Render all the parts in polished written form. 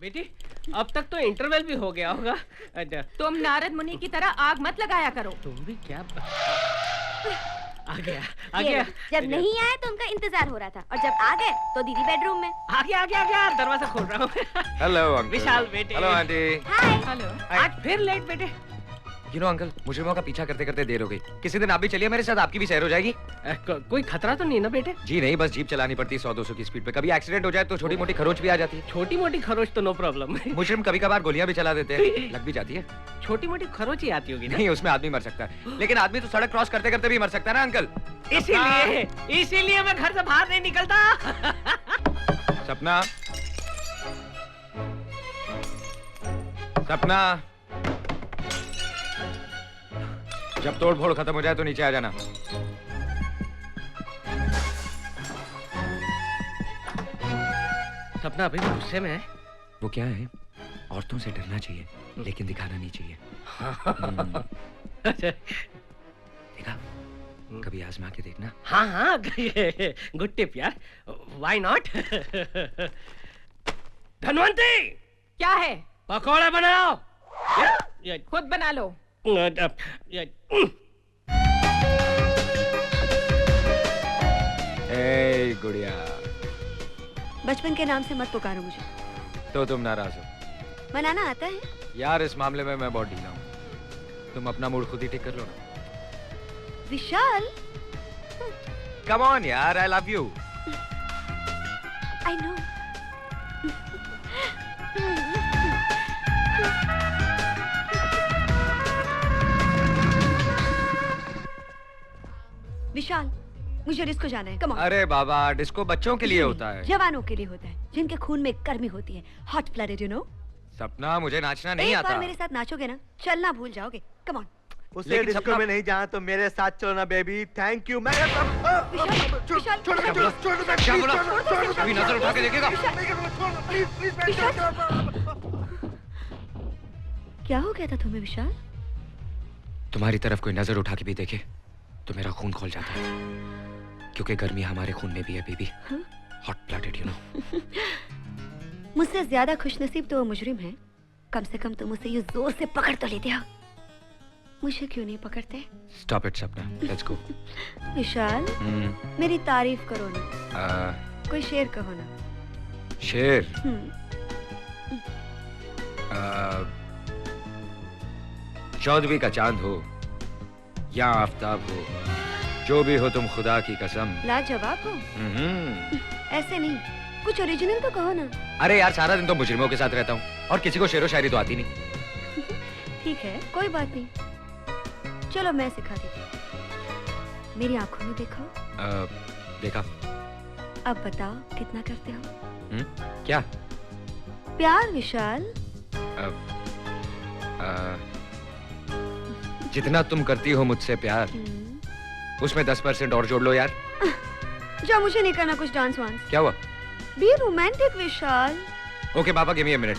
बेटी अब तक तो इंटरवल भी हो गया होगा। तुम नारद मुनि की तरह आग मत लगाया करो। तुम भी क्या आ गया। जब नहीं आए तो उनका इंतजार हो रहा था और जब आ गए तो दीदी बेडरूम में। आ गया दरवाजा खोल रहा हूँ। Hello uncle. विशाल बेटे। Hello aunty. हाय। हेलो। आज फिर लेट बेटे। यू नो अंकल, मुजरिमों का पीछा करते करते देर हो गई। किसी दिन आप भी चलिए मेरे साथ, आपकी भी सैर हो जाएगी। कोई खतरा तो नहीं ना बेटे? जी नहीं, बस जीप चलानी पड़ती है 100-200 की स्पीड पे। कभी एक्सीडेंट हो जाए तो छोटी मोटी खरोच भी आ जाती है। छोटी मोटी खरोच तो नो प्रॉब्लम। मुजरिम कभी कभार गोलियां भी चला देते हैं, लग भी जाती है। छोटी मोटी खरोच ही आती होगी ना? नहीं, उसमें आदमी मर सकता है, लेकिन आदमी तो सड़क क्रॉस करते करते भी मर सकता है ना अंकल। इसीलिए मैं घर से बाहर नहीं निकलता। सपना, सपना, जब तोड़ फोड़ खत्म हो जाए तो नीचे आ जाना। सपना अभी भी गुस्से में है। वो क्या है, औरतों से डरना चाहिए लेकिन दिखाना नहीं चाहिए। देखा, कभी आजमा के देखना। हाँ गुड टिप यार, व्हाई नॉट। धनवंती क्या है? पकौड़े बनाओ। खुद बना लो। ए गुड़िया, बचपन के नाम से मत पुकारो मुझे। तो तुम नाराज हो? मनाना आता है यार, इस मामले में मैं बहुत ढीला हूँ। तुम अपना मूड खुद ही ठीक कर लो ना। विशाल। कम ऑन यार, I love you. I know. Vishal, मुझे डिस्को जाना है। Come on. अरे बाबा, डिस्को बच्चों के लिए होता है। जवानों के लिए होता है, जिनके खून में गर्मी होती है। Hot blooded, you know. सपना, मुझे नाचना नहीं एक आता। बार मेरे साथ नाचोगे ना, चलना भूल जाओगे। Come on. उसे डिस्को में नहीं जाना तो मेरे साथ चलो ना बेबी। Thank you. मैं अभी नजर उठा के देखेगा। क्या हो गया था तुम्हें विशाल? तुम्हारी तरफ कोई नजर उठा के भी देखे तो मेरा खून खोल जाता है, क्योंकि गर्मी हमारे खून में भी है baby. Hot blooded, you know. मुझसे ज्यादा खुशनसीब तो वो मुजरिम है। कम से कम तुम उसे ये जोर से पकड़ तो लेते हो। मुझे क्यों नहीं पकड़ते? स्टॉप इट सपना, लेट्स गो। विशाल, मेरी तारीफ करो ना। कोई शेर कहो ना। शेर? चौदहवीं का चांद हो या आफताब हो, जो भी हो तुम खुदा की कसम लाजवाब हो। ऐसे नहीं, कुछ ओरिजिनल तो कहो ना। अरे यार, सारा दिन तो मुजरिमों के साथ रहता हूँ और किसी को शेरो शायरी तो आती नहीं। ठीक है, कोई बात नहीं। चलो मैं सिखा देती। मेरी आंखों में देखो। देखा। अब बताओ कितना करते हो? क्या? प्यार विशाल। जितना तुम करती हो मुझसे प्यार, उसमें 10% और जोड़ लो यार। जो मुझे नहीं करना कुछ डांस वांस। क्या हुआ? Be romantic Vishal. Okay Baba, give me a minute.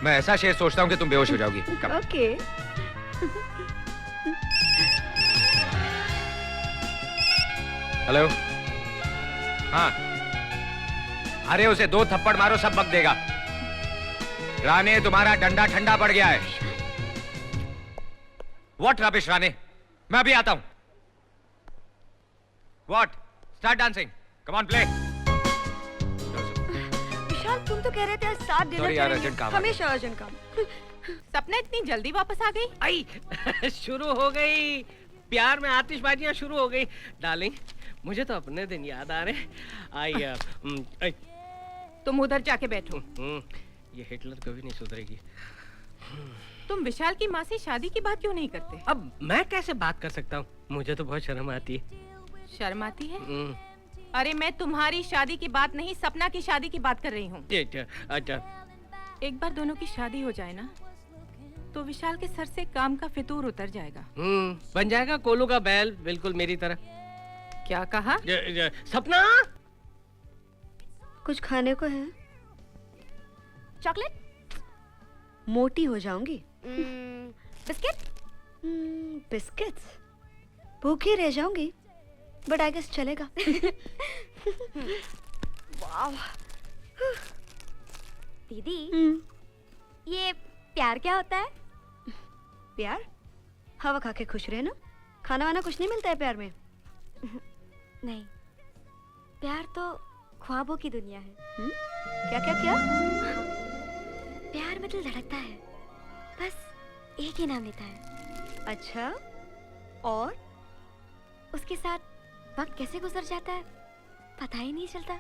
मैं ऐसा शेर सोचता हूँ कि तुम बेहोश हो जाओगी। ओके। हेलो। हाँ, अरे उसे 2 थप्पड़ मारो, सब बक देगा। राने, तुम्हारा डंडा ठंडा पड़ गया है। व्हाट रबिश राने, मैं अभी आता हूं। What? Start dancing, come on play. Vishal, तुम तो कह रहे थे साथ डिनर करेंगे। हमेशा अर्जेंट काम। सपना इतनी जल्दी वापस आ गई? आई शुरू हो गई, प्यार में आतिशबाजियां शुरू हो गई। डार्लिंग, मुझे तो अपने दिन याद आ रहे। आई तुम उधर जाके बैठो। ये हिटलर कभी नहीं सुधरेगी। तुम विशाल की माँ से शादी की बात क्यों नहीं करते? अब मैं कैसे बात कर सकता हूँ? मुझे तो बहुत शर्म आती है। शर्म आती है? अरे मैं तुम्हारी शादी की बात नहीं, सपना की शादी की बात कर रही हूँ। अच्छा। एक बार दोनों की शादी हो जाए ना, तो विशाल के सर से काम का फितूर उतर जाएगा। बन जाएगा कोलू का बैल, बिल्कुल मेरी तरह। क्या कहा? सपना, कुछ खाने को है? चॉकलेट? मोटी हो जाऊंगी। बिस्किट? बिस्किट्स? भूखी रह जाऊंगी, बट आई गेस चलेगा। वाह। दीदी, ये प्यार क्या होता है? प्यार हवा खा के खुश रहे ना, खाना वाना कुछ नहीं मिलता है प्यार में। नहीं, प्यार तो ख्वाबों की दुनिया है। क्या क्या क्या? प्यार में दिल धड़कता है, बस एक ही नाम लेता है। अच्छा, और उसके साथ वक्त कैसे गुजर जाता है पता ही नहीं चलता।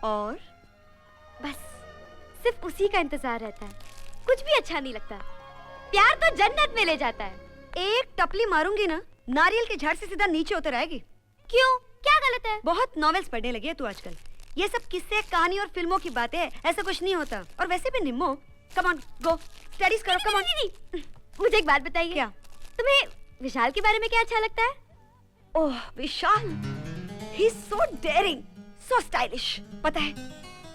और बस सिर्फ उसी का इंतजार रहता है, कुछ भी अच्छा नहीं लगता। प्यार तो जन्नत में ले जाता है। एक टपली मारूंगी ना, नारियल के झाड़ से सीधा नीचे उतर आएगी। क्यों, क्या गलत है? बहुत नॉवेल्स पढ़ने लगी है तू आजकल। ये सब किस्से, कहानी और फिल्मों की बातें है, ऐसा कुछ नहीं होता। और वैसे भी Nimmo, come on go studies करो, कम ऑन। नहीं, मुझे एक बात बताइए। क्या? तुम्हें विशाल के बारे में क्या अच्छा लगता है? Oh Vishal, he is so daring, so stylish. पता है,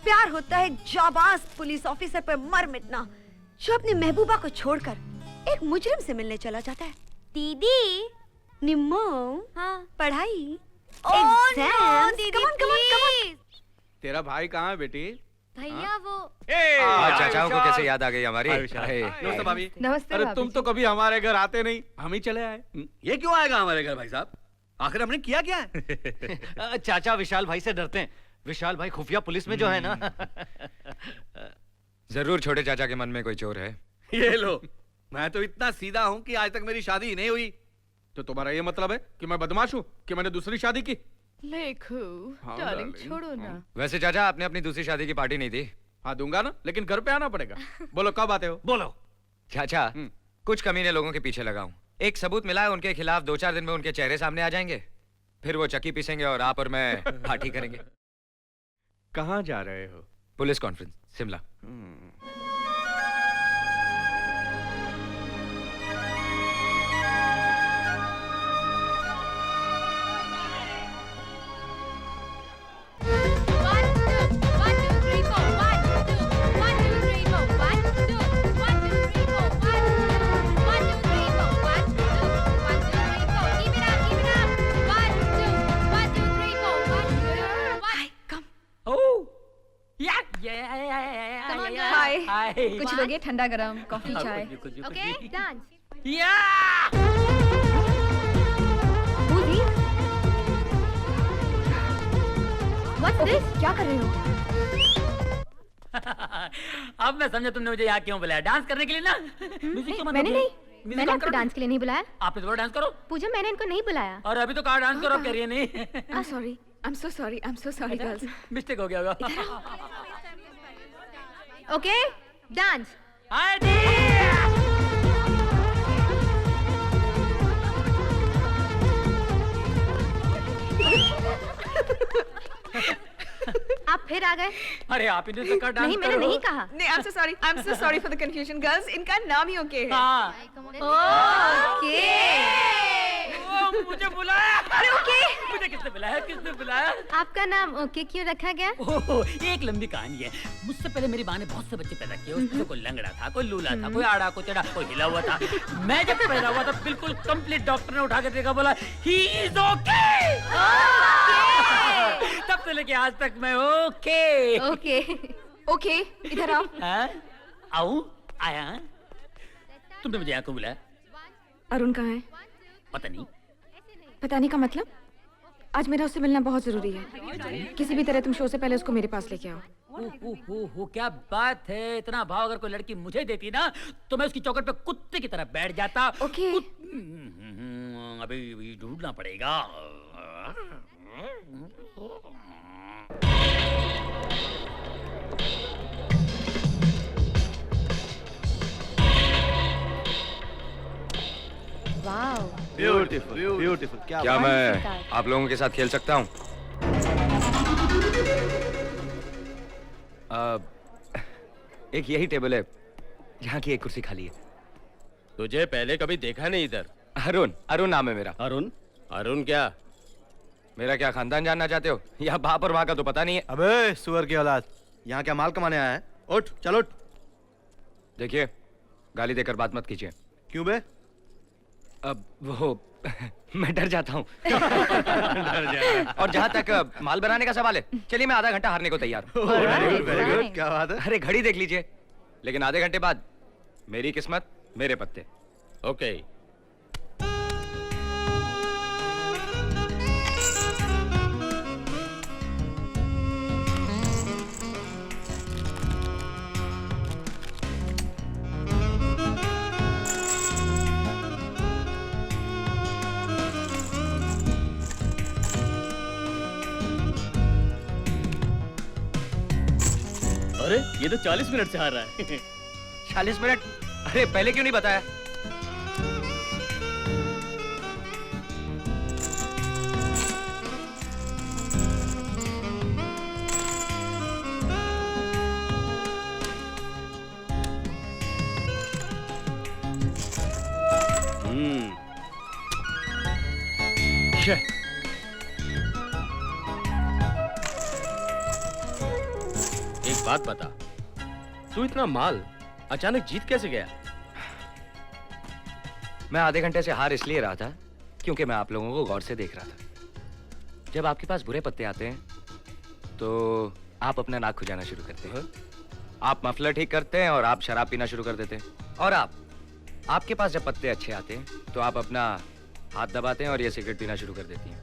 प्यार होता है जाबाज पुलिस ऑफिसर पर मर मिटना, जो अपनी महबूबा को छोड़कर एक मुजरिम से मिलने चला जाता है। दीदी। निम्मो, हाँ। पढ़ाई, no, दीदी, come on come on come on. तेरा भाई कहाँ है बेटी? भैया वो आज चाचाओं को कैसे याद आ गई हमारी? नमस्ते भाभी। नमस्ते अरे तुम तो कभी हमारे घर आते नहीं, हम ही चले आए। ये क्यों आएगा हमारे घर भाई साहब? आखिर हमने किया क्या है? चाचा विशाल भाई से डरते हैं। विशाल भाई खुफिया पुलिस में जो है ना। जरूर छोटे चाचा के मन में कोई चोर है। ये लो, मैं तो इतना सीधा हूँ कि आज तक मेरी शादी ही नहीं हुई। तो तुम्हारा ये मतलब है कि मैं बदमाश हूँ, कि मैंने दूसरी शादी की? लेखू, हाँ, डार्लिंग डार्लिंग। छोड़ो ना। वैसे चाचा, आपने अपनी दूसरी शादी की पार्टी नहीं दी। हाँ दूंगा ना, लेकिन घर पे आना पड़ेगा। बोलो कब आते हो? बोलो। चाचा, कुछ कमीने लोगों के पीछे लगा हूं। एक सबूत मिला है उनके खिलाफ, 2-4 दिन में उनके चेहरे सामने आ जाएंगे। फिर वो चक्की पीसेंगे और आप और मैं पार्टी करेंगे। कहाँ जा रहे हो? Police conference, Shimla. हाय, कुछ लोगे ठंडा गरम कॉफी चाय। Okay, dance. What's this? क्या कर रहे हो? अब मैं समझा तुमने मुझे यहाँ क्यों बुलाया, डांस करने के लिए ना। म्यूजिक मैंने नहीं, मैंने आपको डांस के लिए नहीं बुलाया। आपने तो डांस करो। पूजा, मैंने इनको नहीं बुलाया। और अभी तो कहा डांस करो, कह रही है नहीं। Sorry. I'm so sorry girls। Mistake हो गया होगा। Okay, dance. आप फिर आ गए? अरे आप इन्हें तो कर डांस नहीं, मैंने नहीं कहा। नहीं, I'm so sorry for the confusion girls। इनका नाम ही ओके है। हाँ। ओके। मुझे बुलाया। अरे ओके। मुझे किसने बुलाया, किसने बुलाया? आपका नाम ओके क्यों रखा गया? ओह, एक लंबी कहानी है। मुझसे पहले मेरी माँ ने बहुत से बच्चे पैदा किए। उसमें कोई लंगड़ा था, कोई लूला था, कोई आड़ा, कोई चढ़ा, कोई हिला हुआ था। मैं जब पैदा हुआ था बिल्कुल कंप्लीट, डॉक्टर ने उठा के देखा, बोला ही इज ओके। तब से लेके आज तक मैं ओके। ओके। ओके, इधर आओ। आऊं? आया? तुमने मुझे यहाँ क्यों बुलाया? अरुण कहाँ है? पता नहीं। पता नहीं का मतलब? आज मेरा उससे मिलना बहुत जरूरी है। किसी भी तरह तुम शो से पहले उसको मेरे पास लेके आओ। हो क्या बात है। इतना भाव अगर कोई लड़की मुझे देती ना, तो मैं उसकी चौकट पे कुत्ते की तरह बैठ जाता। ओके। अभी ढूंढना पड़ेगा। Wow, beautiful beautiful. क्या मैं आप लोगों के साथ खेल सकता हूँ? एक यही टेबल है जहाँ की एक कुर्सी खाली है। तुझे पहले कभी देखा नहीं इधर। अरुण नाम है मेरा। अरुण क्या? मेरा क्या खानदान जानना चाहते हो, या बाप और माँ का तो पता नहीं है? अबे सुअर की औलाद, यहाँ क्या माल कमाने आया है? उठ, चल उठ। देखिए, गाली देकर बात मत कीजिए। क्यों बे? अब वो मैं डर जाता हूँ। और जहाँ तक माल बनाने का सवाल है, चलिए मैं आधा घंटा हारने को तैयार हूँ। वेरी गुड, क्या बात है? अरे घड़ी देख लीजिए, लेकिन आधे घंटे बाद मेरी किस्मत मेरे पत्ते। ओके। अरे ये तो 40 मिनट से हार रहा है। 40 मिनट? अरे पहले क्यों नहीं बताया? एक बात बता, तू इतना माल अचानक जीत कैसे गया? मैं आधे घंटे से हार इसलिए रहा था क्योंकि मैं आप लोगों को गौर से देख रहा था। जब आपके पास बुरे पत्ते आते हैं तो आप अपना नाक खुजाना शुरू करते हैं, आप मफलर ठीक करते हैं और आप शराब पीना शुरू कर देते हैं। और आपके पास जब पत्ते अच्छे आते हैं तो आप अपना हाथ दबाते हैं और ये सिगरेट पीना शुरू कर देती हैं।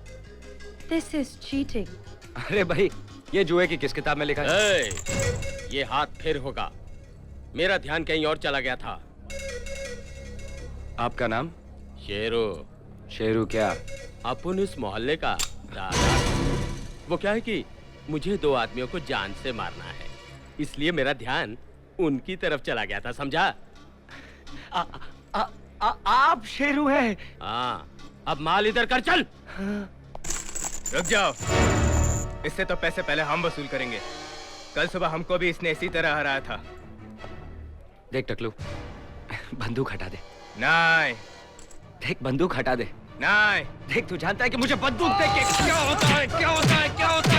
This is cheating. अरे भाई, ये जुए की किस किताब में लिखा है? ये हाथ फिर होगा। मेरा ध्यान कहीं और चला गया था। आपका नाम? शेरू। शेरू क्या? अपन इस मोहल्ले का दादा। वो क्या है कि मुझे 2 आदमियों को जान से मारना है, इसलिए मेरा ध्यान उनकी तरफ चला गया था, समझा? आप शेरू हैं? हाँ, अब माल इधर कर, चल। रुक जाओ, इससे तो पैसे पहले हम वसूल करेंगे। कल सुबह हमको भी इसने इसी तरह हराया था। देख टकलू, बंदूक हटा दे। नहीं। देख बंदूक हटा दे। नहीं। देख, तू जानता है कि मुझे बंदूक देख के क्या होता है, क्या होता है, क्या होता है?